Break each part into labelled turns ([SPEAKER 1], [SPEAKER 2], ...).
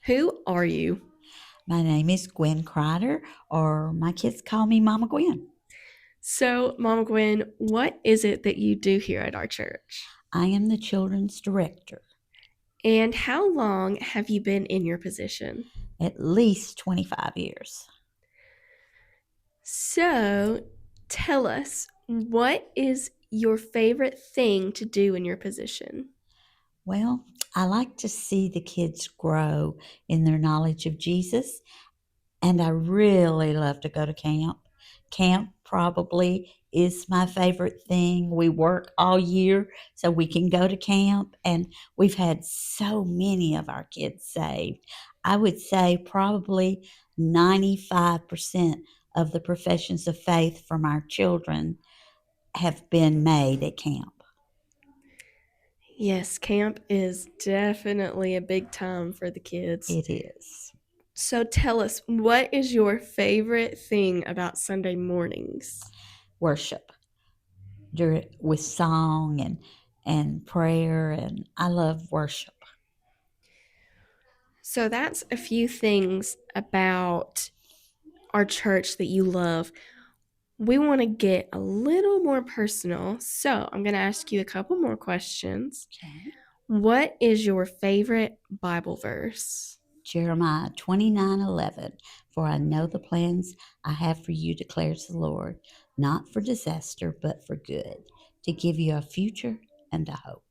[SPEAKER 1] Who are you?
[SPEAKER 2] My name is Gwynn Crider, or my kids call me Mama Gwynn.
[SPEAKER 1] So, Mama Gwynn, what is it that you do here at our church?
[SPEAKER 2] I am the children's director,
[SPEAKER 1] And how long have you been in your position?
[SPEAKER 2] at least 25 years.
[SPEAKER 1] So, tell us, what is your favorite thing to do in your position?
[SPEAKER 2] Well, I like to see the kids grow in their knowledge of Jesus, and I really love to go to camp. Camp probably is my favorite thing. We work all year so we can go to camp, and we've had so many of our kids saved. I would say probably 95% of the professions of faith from our children have been made at camp.
[SPEAKER 1] Yes, camp is definitely a big time for the kids.
[SPEAKER 2] It is.
[SPEAKER 1] So, tell us, what is your favorite thing about Sunday mornings?
[SPEAKER 2] Worship with song and prayer, and I love worship.
[SPEAKER 1] So, that's a few things about our church that you love. We want to get a little more personal. So, I'm going to ask you a couple more questions.
[SPEAKER 2] Okay.
[SPEAKER 1] What is your favorite Bible verse?
[SPEAKER 2] Jeremiah 29:11. For I know the plans I have for you, declares the Lord, not for disaster, but for good, to give you a future and a hope.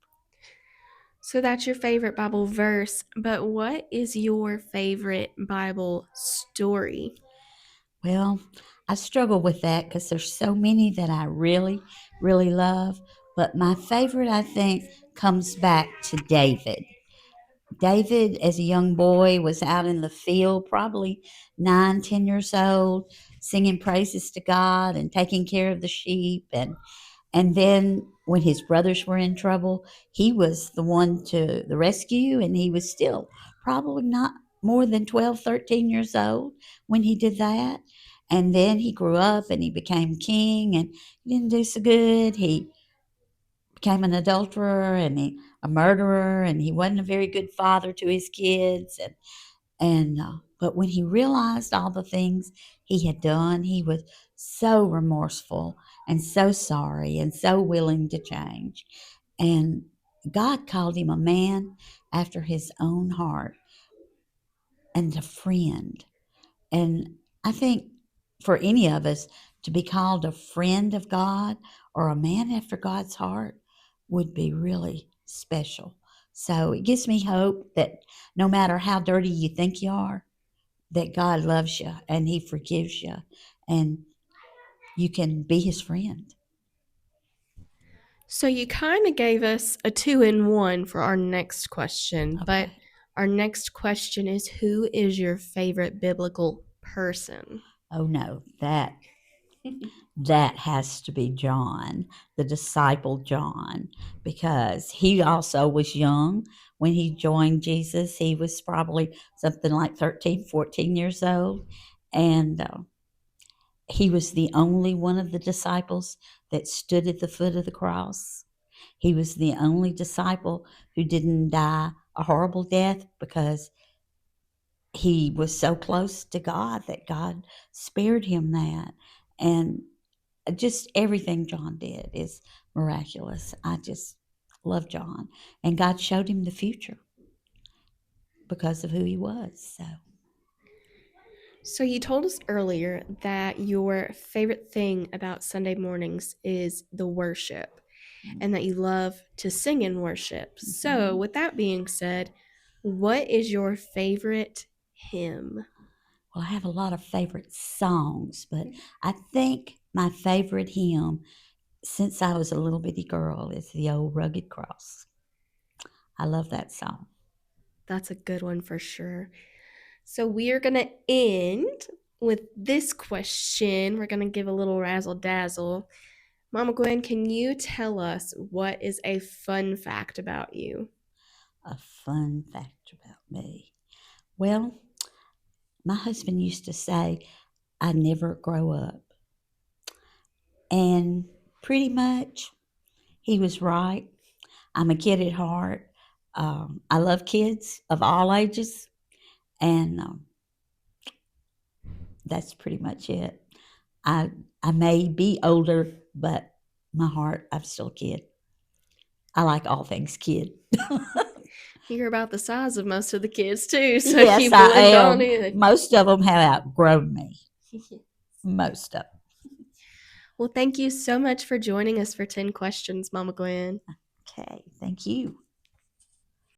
[SPEAKER 1] So, that's your favorite Bible verse, but what is your favorite Bible story?
[SPEAKER 2] Well, I struggle with that because there's so many that I really, really love. But my favorite, I think, comes back to David. David, as a young boy, was out in the field, probably 9, 10 years old, singing praises to God and taking care of the sheep. And then when his brothers were in trouble, he was the one to the rescue, and he was still probably not more than 12, 13 years old when he did that. And then he grew up and he became king, and he didn't do so good. He became an adulterer and a murderer, and he wasn't a very good father to his kids. But when he realized all the things he had done, he was so remorseful and so sorry and so willing to change. And God called him a man after his own heart and a friend. And I think for any of us to be called a friend of God or a man after God's heart would be really special. So it gives me hope that no matter how dirty you think you are, that God loves you and He forgives you, and you can be His friend.
[SPEAKER 1] So, you kind of gave us a two in one for our next question, but
[SPEAKER 2] Okay.
[SPEAKER 1] our next question is, who is your favorite biblical person?
[SPEAKER 2] Oh no, that has to be John, the disciple John, because he also was young when he joined Jesus. He was probably something like 13, 14 years old, and he was the only one of the disciples that stood at the foot of the cross. He was the only disciple who didn't die a horrible death because he was so close to God that God spared him that. And just everything John did is miraculous. I just love John. And God showed him the future because of who he was. So,
[SPEAKER 1] So, you told us earlier that your favorite thing about Sunday mornings is the worship and that you love to sing in worship. So,
[SPEAKER 2] mhm.
[SPEAKER 1] with that being said, what is your favorite hymn?
[SPEAKER 2] Well, I have a lot of favorite songs, but I think my favorite hymn since I was a little bitty girl is the old Rugged Cross. I love that song.
[SPEAKER 1] That's a good one for sure. So, we are going to end with this question. We're going to give a little razzle dazzle. Mama Gwen, can you tell us what is a fun fact about you?
[SPEAKER 2] A fun fact about me. Well, my husband used to say, I never grow up. And pretty much he was right. I'm a kid at heart. I love kids of all ages, And that's pretty much it. I I may be older, but my heart, I'm still a kid. I like all things kid.
[SPEAKER 1] You're about the size of most of the kids too, so
[SPEAKER 2] Yes,
[SPEAKER 1] you
[SPEAKER 2] I
[SPEAKER 1] blend on
[SPEAKER 2] am.
[SPEAKER 1] in.
[SPEAKER 2] Most of them have outgrown me. Most of them.
[SPEAKER 1] Well, thank you so much for joining us for 10 questions, Mama Gwen.
[SPEAKER 2] Okay, thank you.